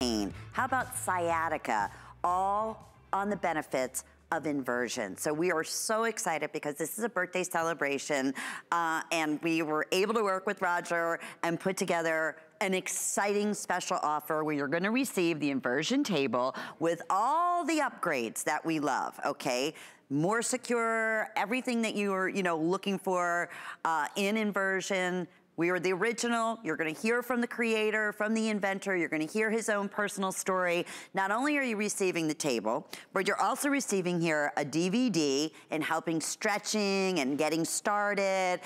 pain? How about sciatica? All on the benefits of inversion. So we are so excited because this is a birthday celebration and we were able to work with Roger and put together an exciting special offer where you're gonna receive the inversion table with all the upgrades that we love, okay? More secure, everything that you were, looking for in inversion. We are the original. You're gonna hear from the creator, from the inventor. You're gonna hear his own personal story. Not only are you receiving the table, but you're also receiving here a DVD and helping stretching and getting started,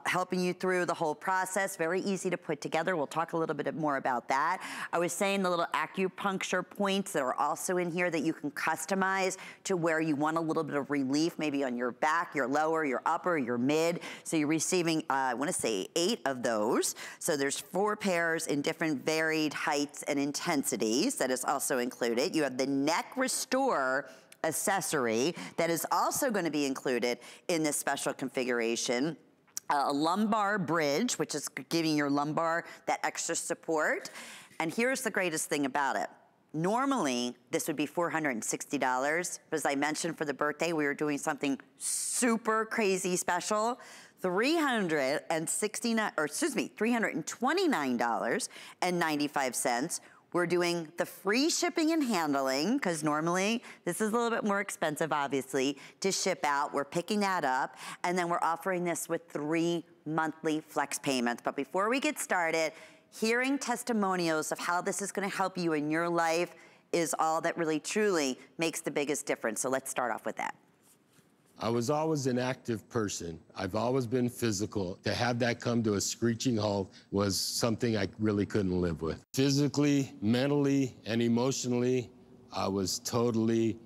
helping you through the whole process. Very easy to put together. We'll talk a little bit more about that. I was saying the little acupuncture points that are also in here that you can customize to where you want a little bit of relief, maybe on your back, your lower, your upper, your mid. So you're receiving, I wanna say 8 of those. So there's 4 pairs in different varied heights and intensities that is also included. You have the neck restore accessory that is also going to be included in this special configuration. A lumbar bridge, which is giving your lumbar that extra support. And here's the greatest thing about it. Normally, this would be $460, but as I mentioned for the birthday, we were doing something super crazy special. $329.95. We're doing the free shipping and handling, because normally this is a little bit more expensive, obviously, to ship out. We're picking that up, and then we're offering this with 3 monthly flex payments. But before we get started, hearing testimonials of how this is gonna help you in your life is all that really truly makes the biggest difference. So let's start off with that. I was always an active person. I've always been physical. To have that come to a screeching halt was something I really couldn't live with. Physically, mentally, and emotionally, I was totally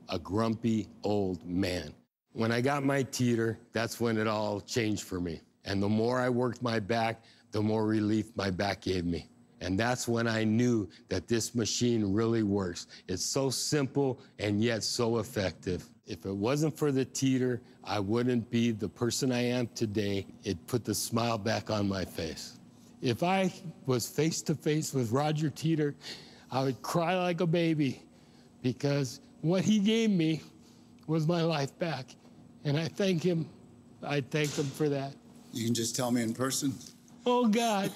a grumpy old man. When I got my Teeter, that's when it all changed for me. And the more I worked my back, the more relief my back gave me. And that's when I knew that this machine really works. It's so simple and yet so effective. If it wasn't for the Teeter, I wouldn't be the person I am today. It put the smile back on my face. If I was face to face with Roger Teeter, I would cry like a baby because what he gave me was my life back. And I thank him. I thank him for that. You can just tell me in person. Oh, God.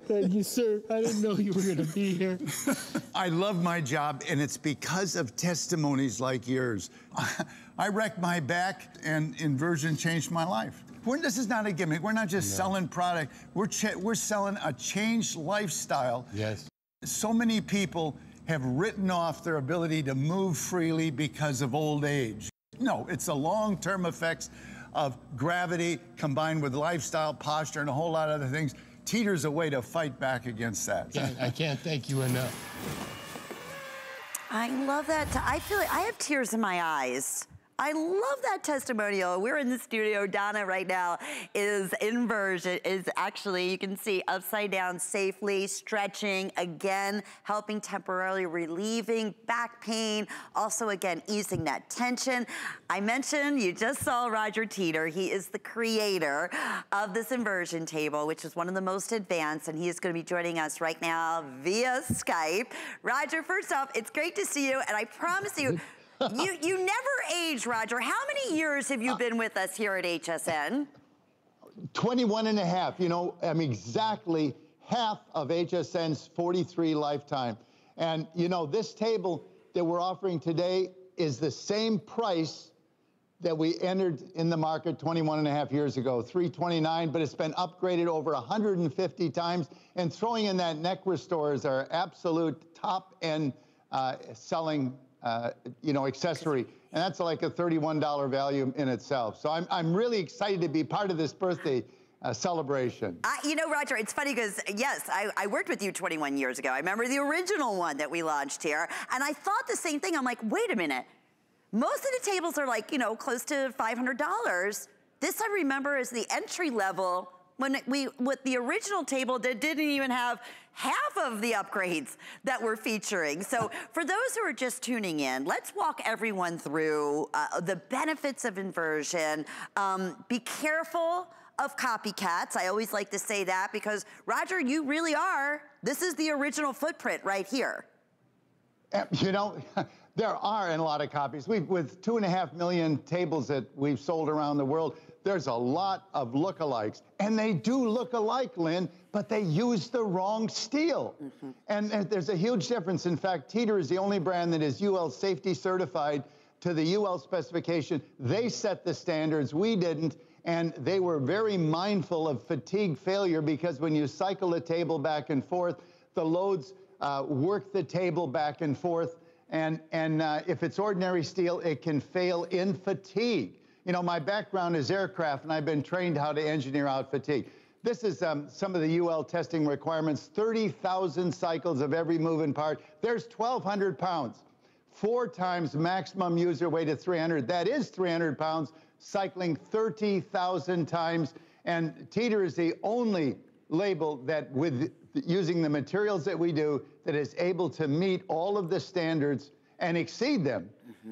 Thank you, sir. I didn't know you were going to be here. I love my job, and it's because of testimonies like yours. I wrecked my back, and inversion changed my life. This is not a gimmick. We're not just selling product. We're selling a changed lifestyle. Yes. So many people have written off their ability to move freely because of old age. No, it's the long-term effects of gravity combined with lifestyle, posture, and a whole lot of other things. Teeter's a way to fight back against that. I can't thank you enough. I love that. I feel like I have tears in my eyes. I love that testimonial. We're in the studio. Donna right now is inversion, is actually, you can see upside down safely, stretching, again, helping temporarily relieving back pain, also again, easing that tension. I mentioned, you just saw Roger Teeter. He is the creator of this inversion table, which is one of the most advanced, and he is gonna be joining us right now via Skype. Roger, first off, it's great to see you, and I promise you, you never age, Roger. How many years have you been with us here at HSN? 21 and a half. You know, I'm exactly half of HSN's 43 lifetime. And, you know, this table that we're offering today is the same price that we entered in the market 21 and a half years ago, $329, but it's been upgraded over 150 times. And throwing in that neck restore is our absolute top-end selling accessory, and that's like a $31 value in itself. So I'm really excited to be part of this birthday celebration. You know, Roger, it's funny because, yes, I worked with you 21 years ago. I remember the original one that we launched here, and I thought the same thing. I'm like, wait a minute. Most of the tables are like, close to $500. This I remember as the entry level with the original table that didn't even have half of the upgrades that we're featuring. So for those who are just tuning in, let's walk everyone through the benefits of inversion. Be careful of copycats. I always like to say that because, Roger, you really are. This is the original footprint right here. You know, there are a lot of copies. With 2.5 million tables that we've sold around the world, there's a lot of lookalikes. And they do look alike, Lynn, but they use the wrong steel. And there's a huge difference. In fact, Teeter is the only brand that is UL safety certified to the UL specification. They set the standards, we didn't. And they were very mindful of fatigue failure because when you cycle a table back and forth, the loads work the table back and forth. And if it's ordinary steel, it can fail in fatigue. You know, my background is aircraft, and I've been trained how to engineer out fatigue. This is some of the UL testing requirements, 30,000 cycles of every moving part. There's 1,200 pounds, 4 times maximum user weight of 300. That is 300 pounds, cycling 30,000 times. And Teeter is the only label that, with using the materials that we do, that is able to meet all of the standards and exceed them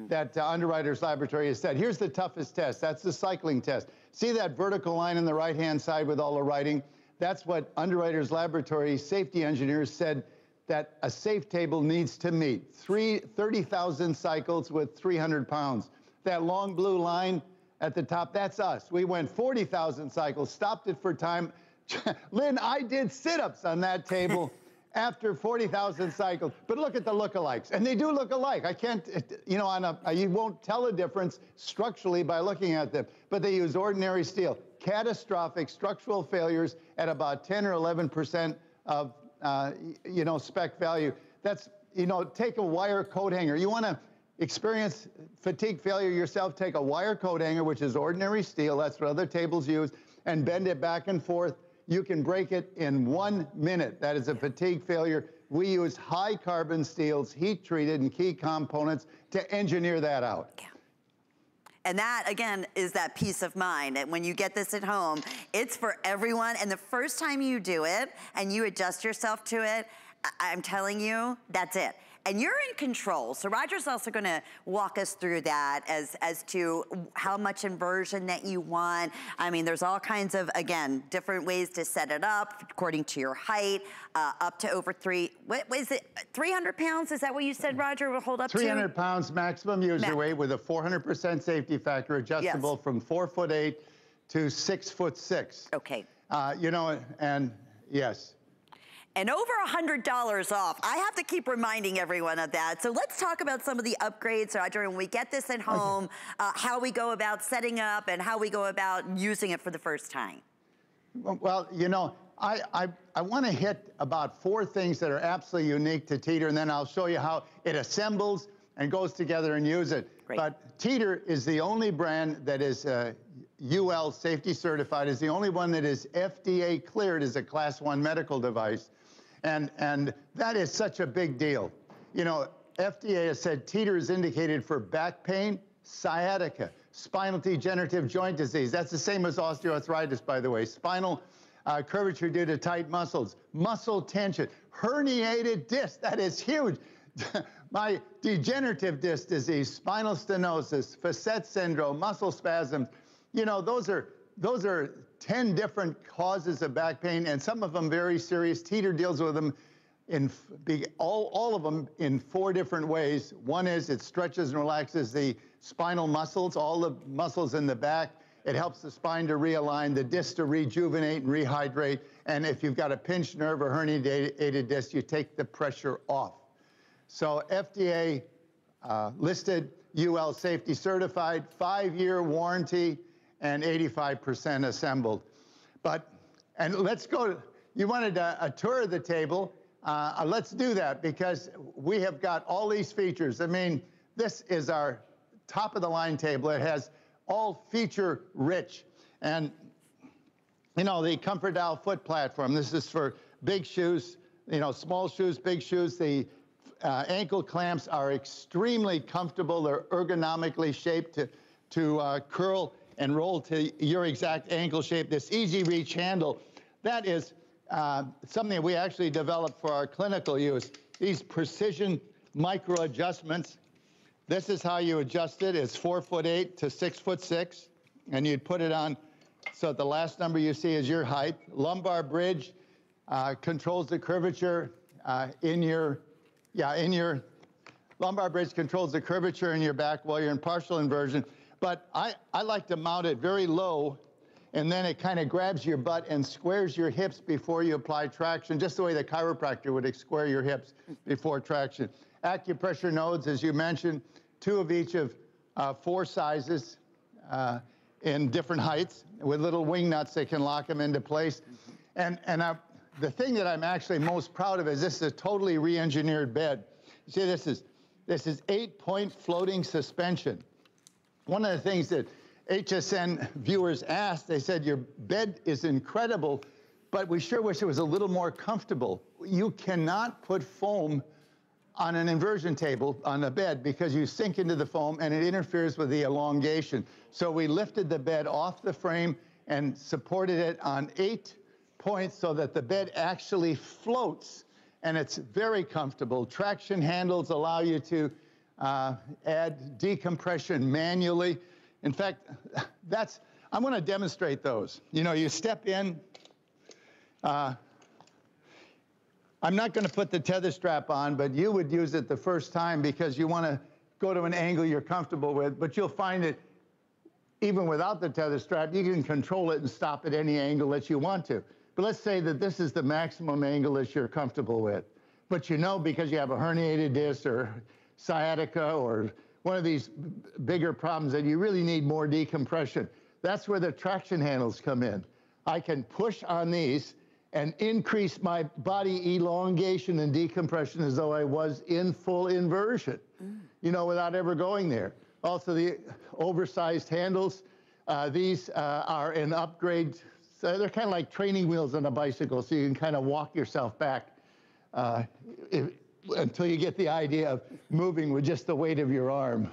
that Underwriters Laboratory has said. Here's the toughest test. That's the cycling test. See that vertical line on the right-hand side with all the writing? That's what Underwriters Laboratory safety engineers said that a safe table needs to meet. 30,000 cycles with 300 pounds. That long blue line at the top, that's us. We went 40,000 cycles, stopped it for time. Lynn, I did sit-ups on that table after 40,000 cycles. But look at the lookalikes, and they do look alike. I can't, you know, you won't tell a difference structurally by looking at them, but they use ordinary steel. Catastrophic structural failures at about 10 or 11% of, you know, spec value. That's, you know, take a wire coat hanger. You want to experience fatigue failure yourself, take a wire coat hanger, which is ordinary steel, that's what other tables use, and bend it back and forth. You can break it in 1 minute. That is a fatigue failure. We use high carbon steels, heat treated and key components to engineer that out. Yeah. And that, again, is that peace of mind. And when you get this at home, it's for everyone. And the first time you do it and you adjust yourself to it, I'm telling you, that's it. And you're in control. So Roger's also gonna walk us through that as to how much inversion that you want. I mean, there's all kinds of, again, different ways to set it up according to your height, up to over 300 pounds? Is that what you said, Roger, will hold up 300 pounds maximum user weight with a 400% safety factor, adjustable from 4'8" to 6'6". Okay. You know, and yes. And over $100 off. I have to keep reminding everyone of that. So let's talk about some of the upgrades, Roger, when we get this at home, how we go about setting up and how we go about using it for the first time. Well, you know, I want to hit about 4 things that are absolutely unique to Teeter, and then I'll show you how it assembles and goes together and use it. Great. But Teeter is the only brand that is UL safety certified, is the only one that is FDA cleared as a Class 1 medical device. And that is such a big deal. You know, FDA has said Teeter is indicated for back pain, sciatica, spinal degenerative joint disease. That's the same as osteoarthritis, by the way. Spinal curvature due to tight muscles, muscle tension, herniated disc. That is huge. My degenerative disc disease, spinal stenosis, facet syndrome, muscle spasms. You know, those are 10 different causes of back pain, and some of them very serious. Teeter deals with them in all of them in 4 different ways. One is it stretches and relaxes the spinal muscles, all the muscles in the back. It helps the spine to realign, the disc to rejuvenate and rehydrate. And if you've got a pinched nerve or herniated disc, you take the pressure off. So FDA listed, UL safety certified, 5-year warranty, and 85% assembled. And let's go, you wanted a tour of the table. Let's do that because we have got all these features. I mean, this is our top of the line table. It has all feature rich. And you know, the Comfort Dial foot platform, this is for big shoes, you know, small shoes, big shoes. The ankle clamps are extremely comfortable. They're ergonomically shaped to curl and roll to your exact ankle shape. This EasyReach handle, that is something that we actually developed for our clinical use. These precision micro adjustments. This is how you adjust it. It's 4'8" to 6'6", and you'd put it on So the last number you see is your height. Lumbar bridge controls the curvature in your lumbar bridge controls the curvature in your back while you're in partial inversion. But I like to mount it very low, and then it kind of grabs your butt and squares your hips before you apply traction, just the way the chiropractor would square your hips before traction. Acupressure nodes, as you mentioned, 2 of each of 4 sizes in different heights with little wing nuts that can lock them into place. And the thing that I'm actually most proud of is this is a totally re-engineered bed. You see, this is 8-point floating suspension. One of the things that HSN viewers asked, they said, your bed is incredible, but we sure wish it was a little more comfortable. You cannot put foam on an inversion table on the bed because you sink into the foam and it interferes with the elongation. So we lifted the bed off the frame and supported it on 8 points so that the bed actually floats, and it's very comfortable. Traction handles allow you to add decompression manually. In fact, I'm going to demonstrate those. You know, you step in. I'm not going to put the tether strap on, but you would use it the first time because you want to go to an angle you're comfortable with. But you'll find that even without the tether strap, you can control it and stop at any angle that you want to. But let's say that this is the maximum angle that you're comfortable with. But you know, because you have a herniated disc or sciatica or one of these bigger problems that you really need more decompression. That's where the traction handles come in. I can push on these and increase my body elongation and decompression as though I was in full inversion, you know, without ever going there. Also, the oversized handles, these are an upgrade. So they're kind of like training wheels on a bicycle, so you can kind of walk yourself back until you get the idea of moving with just the weight of your arm.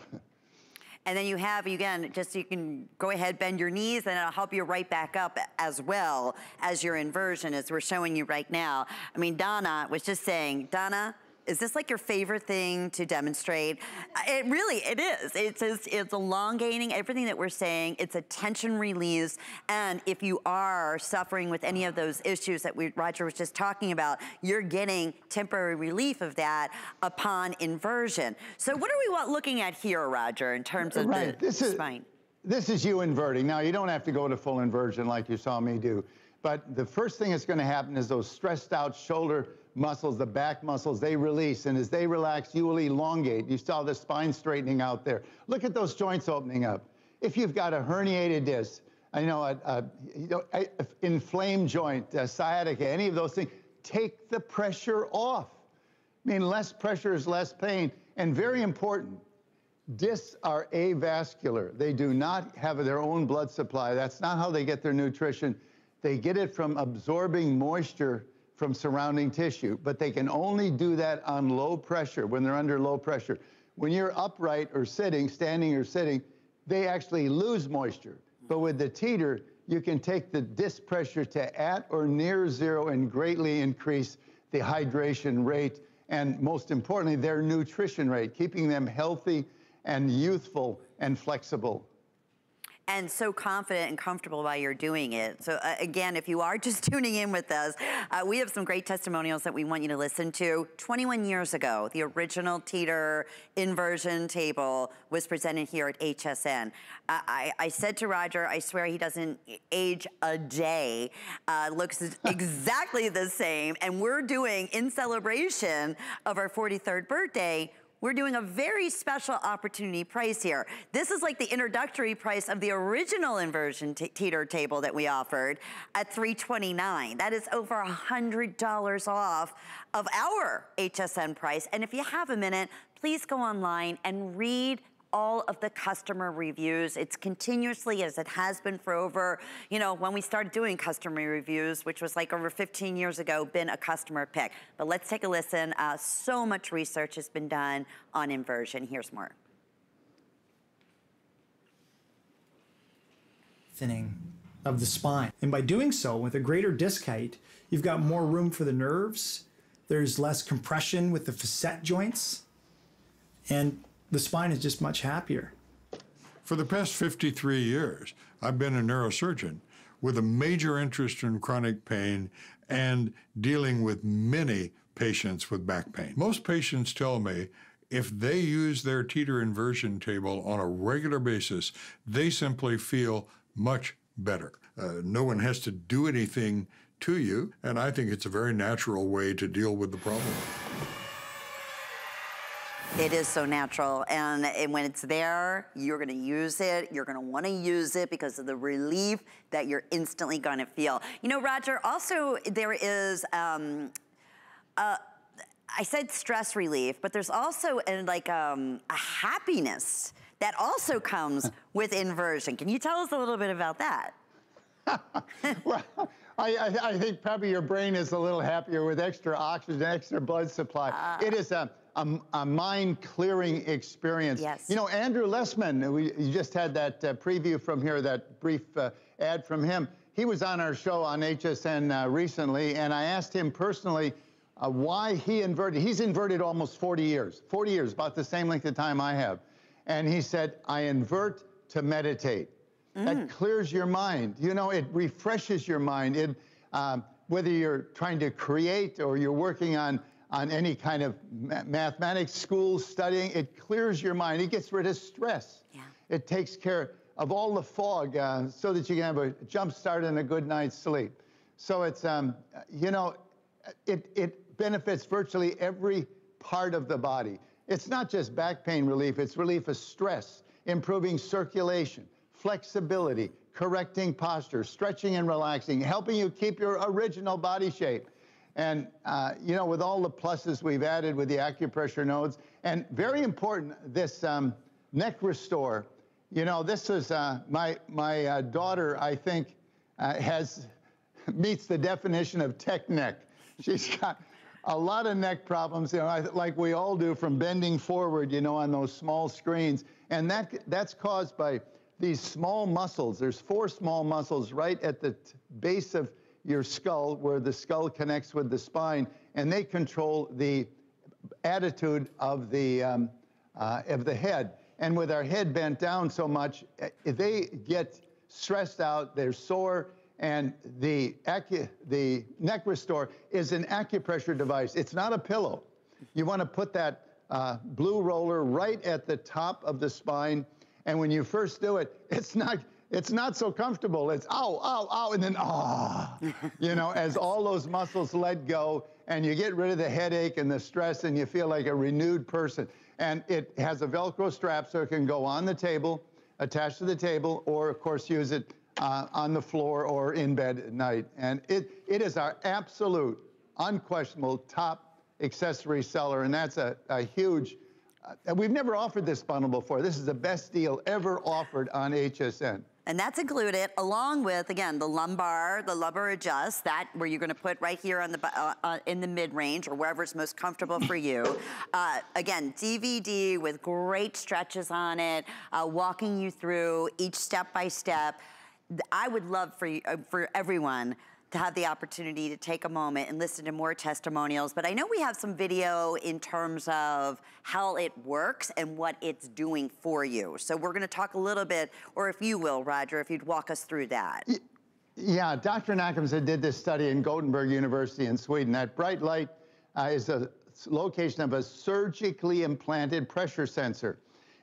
And then you have, again, just so you can go ahead, bend your knees, and it'll help you right back up as well as your inversion, as we're showing you right now. I mean, Donna was just saying, Donna, is this like your favorite thing to demonstrate? It really, it is. It's elongating everything that we're saying. It's a tension release. And if you are suffering with any of those issues that Roger was just talking about, you're getting temporary relief of that upon inversion. So what are we looking at here, Roger, in terms of the spine? This is you inverting. Now, you don't have to go to full inversion like you saw me do. But the first thing that's going to happen is those stressed out shoulder muscles, the back muscles, they release. And as they relax, you will elongate. You saw the spine straightening out there. Look at those joints opening up. If you've got a herniated disc, inflamed joint, sciatica, any of those things, take the pressure off. I mean, less pressure is less pain. And very important, discs are avascular. They do not have their own blood supply. That's not how they get their nutrition. They get it from absorbing moisture from surrounding tissue, but they can only do that on low pressure, when they're under low pressure. When you're upright or sitting, standing or sitting, they actually lose moisture. But with the teeter, you can take the disc pressure to at or near zero and greatly increase the hydration rate and, most importantly, their nutrition rate, keeping them healthy and youthful and flexible. And so confident and comfortable while you're doing it. So again, if you are just tuning in with us, we have some great testimonials that we want you to listen to. 21 years ago, the original Teeter Inversion Table was presented here at HSN. I said to Roger, I swear he doesn't age a day, looks exactly the same. And we're doing, in celebration of our 43rd birthday, we're doing a very special opportunity price here. This is like the introductory price of the original inversion teeter table that we offered at $329. That is over $100 off of our HSN price. And if you have a minute, please go online and read all of the customer reviews. It's continuously, as it has been for over, you know, when we started doing customer reviews, which was like over 15 years ago, been a customer pick. But let's take a listen. So much research has been done on inversion. Here's more. Thinning of the spine. And by doing so, with a greater disc height, you've got more room for the nerves. There's less compression with the facet joints. And the spine is just much happier. For the past 53 years, I've been a neurosurgeon, with a major interest in chronic pain and dealing with many patients with back pain. Most patients tell me if they use their Teeter Inversion Table on a regular basis, they simply feel much better. No one has to do anything to you, and I think it's a very natural way to deal with the problem. It is so natural, and when it's there, you're gonna use it, you're gonna wanna use it because of the relief that you're instantly gonna feel. You know, Roger, also there is, I said stress relief, but there's also a happiness that also comes with inversion. Can you tell us a little bit about that? Well, I think probably your brain is a little happier with extra oxygen, extra blood supply. It is a mind-clearing experience. Yes. You know, Andrew Lessman, you just had that preview from here, that brief ad from him. He was on our show on HSN recently, and I asked him personally why he inverted. He's inverted almost 40 years, about the same length of time I have. And he said, I invert to meditate. That clears your mind. You know, it refreshes your mind. It, whether you're trying to create or you're working on any kind of mathematics, school, studying, it clears your mind. It gets rid of stress. Yeah. It takes care of all the fog so that you can have a jump start and a good night's sleep. So it's, you know, it benefits virtually every part of the body. It's not just back pain relief, it's relief of stress, improving circulation, flexibility, correcting posture, stretching and relaxing, helping you keep your original body shape. And, you know, with all the pluses we've added with the acupressure nodes, and very important, this neck restore. You know, this is my daughter, I think, meets the definition of tech neck. She's got a lot of neck problems, you know, like we all do, from bending forward, you know, on those small screens. And that's caused by these small muscles. There's 4 small muscles right at the base of your skull, where the skull connects with the spine, and they control the attitude of the head. And with our head bent down so much, they get stressed out, they're sore, and the neck restore is an acupressure device. It's not a pillow. You want to put that blue roller right at the top of the spine, and when you first do it, it's not so comfortable. It's ow, ow, ow, and then ah, you know, as all those muscles let go, and you get rid of the headache and the stress, and you feel like a renewed person. And it has a Velcro strap, so it can go on the table, attached to the table, or of course use it on the floor or in bed at night. And it is our absolute, unquestionable top accessory seller, and that's a huge. We've never offered this bundle before. This is the best deal ever offered on HSN. And that's included along with, again, the lumbar adjust, that where you're gonna put right here on the in the mid-range or wherever it's most comfortable for you. Again, DVD with great stretches on it, walking you through each step by step. I would love for everyone to have the opportunity to take a moment and listen to more testimonials, but I know we have some video in terms of how it works and what it's doing for you. So we're gonna talk a little bit, or if you will, Roger, if you'd walk us through that. Yeah, Dr. Nachemson did this study in Gothenburg University in Sweden. That bright light is a location of a surgically implanted pressure sensor.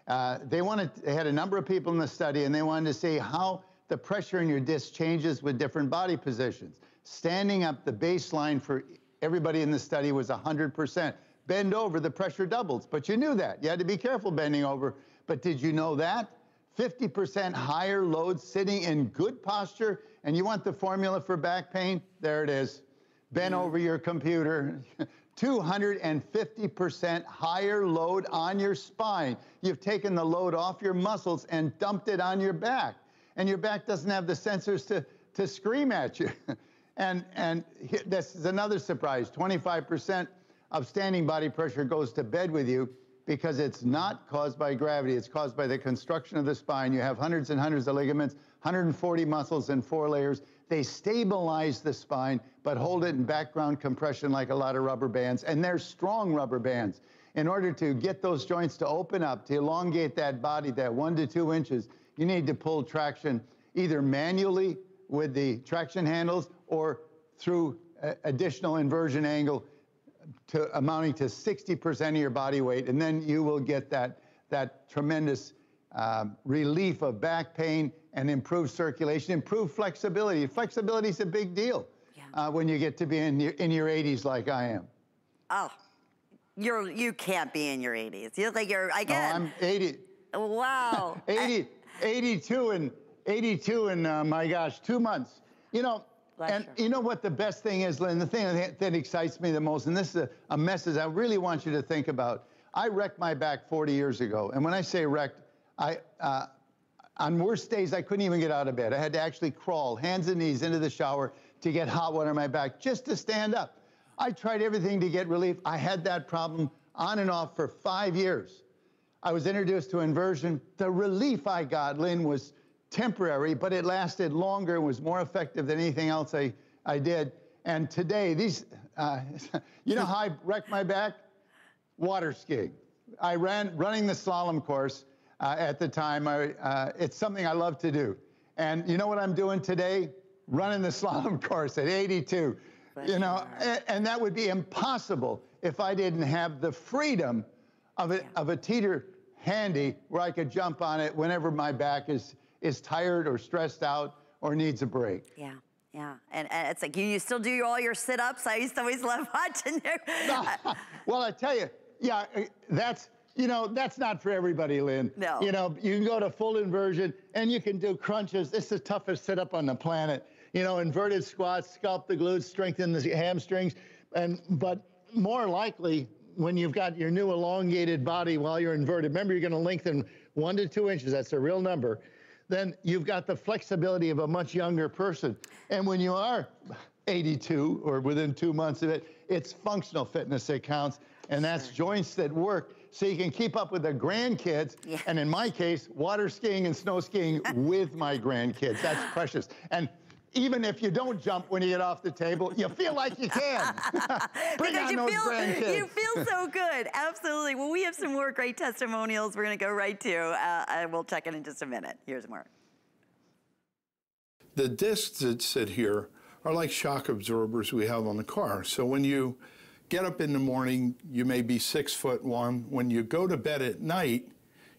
They had a number of people in the study, and they wanted to see how the pressure in your disc changes with different body positions. Standing up, the baseline for everybody in the study was 100%. Bend over, the pressure doubles, but you knew that. You had to be careful bending over, but did you know that? 50% higher load sitting in good posture, and you want the formula for back pain? There it is. Bend over your computer. 250% higher load on your spine. You've taken the load off your muscles and dumped it on your back. And your back doesn't have the sensors to scream at you. And this is another surprise. 25% of standing body pressure goes to bed with you because it's not caused by gravity. It's caused by the construction of the spine. You have hundreds and hundreds of ligaments, 140 muscles and 4 layers. They stabilize the spine, but hold it in background compression like a lot of rubber bands. And they're strong rubber bands. In order to get those joints to open up, to elongate that body, that 1 to 2 inches, you need to pull traction either manually with the traction handles or through additional inversion angle amounting to 60% of your body weight, and then you will get that tremendous relief of back pain and improved circulation, improved flexibility. Flexibility is a big deal when you get to be in your 80s like I am. Oh, you can't be in your 80s. You look like you're, again. Oh, I'm 80. Wow. 82 in my gosh, 2 months. You know, and you know what the best thing is, Lynn? The thing that excites me the most, and this is a message I really want you to think about. I wrecked my back 40 years ago. And when I say wrecked, on worst days, I couldn't even get out of bed. I had to actually crawl, hands and knees, into the shower to get hot water on my back just to stand up. I tried everything to get relief. I had that problem on and off for 5 years. I was introduced to inversion. The relief I got, Lynn, was temporary, but it lasted longer and was more effective than anything else I did. And today, these, you know how I wrecked my back? Water skiing. I running the slalom course at the time. It's something I love to do. And you know what I'm doing today? Running the slalom course at 82. You know, and that would be impossible if I didn't have the freedom of a Teeter handy where I could jump on it whenever my back is tired or stressed out or needs a break. Yeah. Yeah, and it's like you still do all your sit-ups. I used to always love watching you. Well, I tell you, yeah, that's not for everybody, Lynn. No. You know, you can go to full inversion and you can do crunches. It's the toughest sit-up on the planet. You know, inverted squats, sculpt the glutes, strengthen the hamstrings, but more likely when you've got your new elongated body while you're inverted, remember you're going to lengthen 1 to 2 inches. That's a real number. Then you've got the flexibility of a much younger person. And when you are 82 or within 2 months of it, it's functional fitness that counts, and that's joints that work so you can keep up with the grandkids. Yeah. And in my case, water skiing and snow skiing with my grandkids. That's precious. And even if you don't jump when you get off the table, you feel like you can. Bring on those grandkids. You feel so good. Absolutely. Well, we have some more great testimonials we're going to go right to, and we'll check in just a minute. Here's more. The discs that sit here are like shock absorbers we have on the car. So when you get up in the morning, you may be 6'1". When you go to bed at night,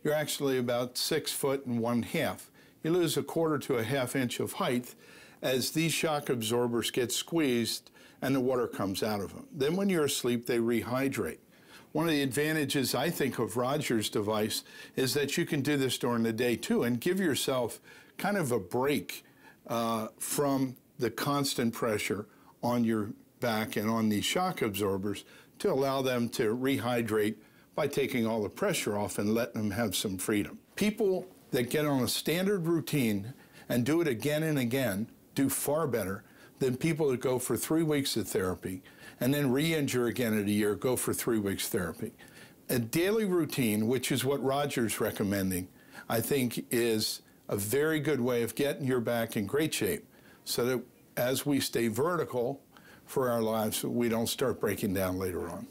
you're actually about 6'1½". You lose 1/4 to 1/2 inch of height as these shock absorbers get squeezed and the water comes out of them. Then when you're asleep, they rehydrate. One of the advantages, I think, of Roger's device is that you can do this during the day too and give yourself kind of a break from the constant pressure on your back and on these shock absorbers to allow them to rehydrate by taking all the pressure off and letting them have some freedom. People that get on a standard routine and do it again and again do far better than people that go for 3 weeks of therapy and then re-injure again in a year, go for 3 weeks therapy. A daily routine, which is what Roger's recommending, I think is a very good way of getting your back in great shape so that as we stay vertical for our lives, we don't start breaking down later on.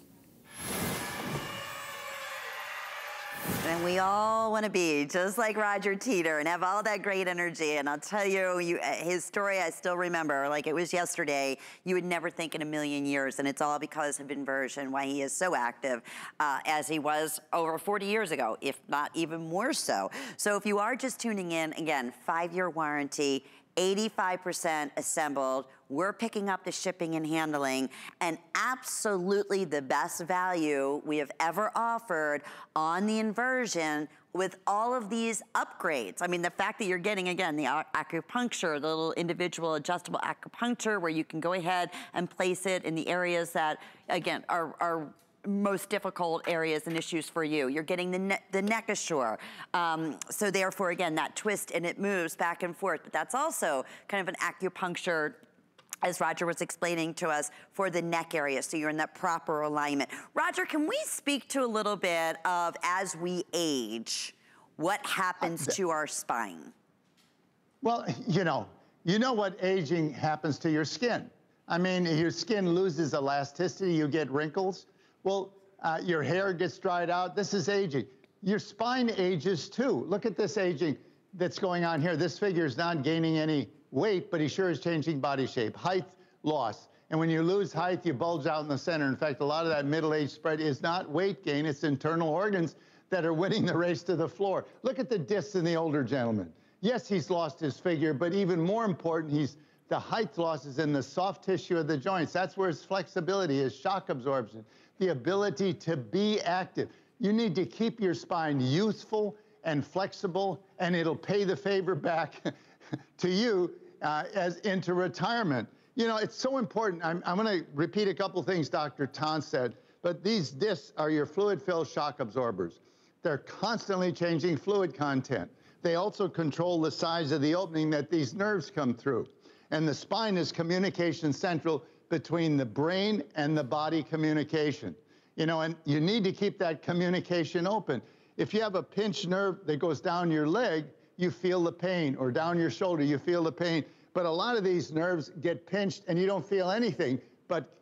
And we all want to be just like Roger Teeter and have all that great energy. And I'll tell you, his story I still remember like it was yesterday. You would never think in a million years, and it's all because of inversion, why he is so active as he was over 40 years ago, if not even more so. So if you are just tuning in, again, 5-year warranty, 85% assembled. We're picking up the shipping and handling, and absolutely the best value we have ever offered on the inversion with all of these upgrades. I mean, the fact that you're getting, again, the acupuncture, the little individual adjustable acupuncture where you can go ahead and place it in the areas that, again, are most difficult areas and issues for you. You're getting the neck assure. So therefore, again, that twist and it moves back and forth. But that's also kind of an acupuncture, as Roger was explaining to us, for the neck area, so you're in that proper alignment. Roger, can we speak to a little bit of, as we age, what happens to our spine? Well, you know what aging happens to your skin. I mean, your skin loses elasticity, you get wrinkles. Well, your hair gets dried out. This is aging. Your spine ages too. Look at this aging that's going on here. This figure is not gaining any weight, but he sure is changing body shape. Height loss. And when you lose height, you bulge out in the center. In fact, a lot of that middle-age spread is not weight gain, it's internal organs that are winning the race to the floor. Look at the discs in the older gentleman. Yes, he's lost his figure, but even more important, the height loss is in the soft tissue of the joints. That's where his flexibility, his shock absorption, the ability to be active. You need to keep your spine youthful and flexible, and it'll pay the favor back to you as into retirement. You know, it's so important. I'm going to repeat a couple things Dr. Tan said, but these discs are your fluid-filled shock absorbers. They're constantly changing fluid content. They also control the size of the opening that these nerves come through. And the spine is communication central between the brain and the body communication. You know, and you need to keep that communication open. If you have a pinched nerve that goes down your leg, you feel the pain, or down your shoulder, you feel the pain. But a lot of these nerves get pinched and you don't feel anything, but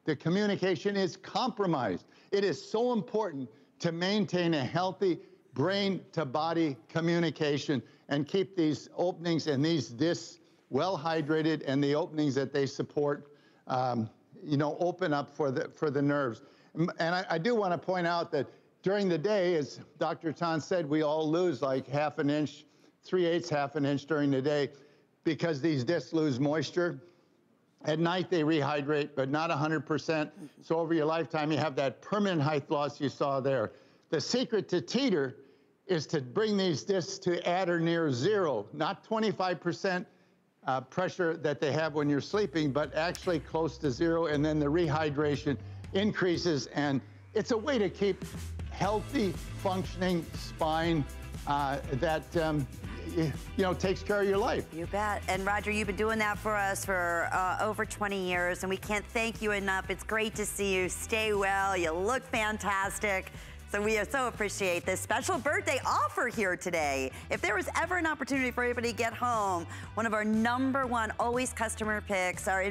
the communication is compromised. It is so important to maintain a healthy brain-to-body communication and keep these openings and these discs well hydrated, and the openings that they support, you know, open up for the nerves. And I do want to point out that during the day, as Dr. Tan said, we all lose like half an inch, 3/8 half an inch during the day, because these discs lose moisture. At night, they rehydrate, but not 100%. So over your lifetime, you have that permanent height loss you saw there. The secret to teeter is to bring these discs to at or near zero, not 25% pressure that they have when you're sleeping, but actually close to zero, and then the rehydration increases, and it's a way to keep healthy, functioning spine that you know, takes care of your life. You bet. And Roger, you've been doing that for us for over 20 years, and we can't thank you enough. It's great to see you. Stay well. You look fantastic. So we so appreciate this special birthday offer here today. If there was ever an opportunity for everybody to get home, one of our #1 always customer picks, our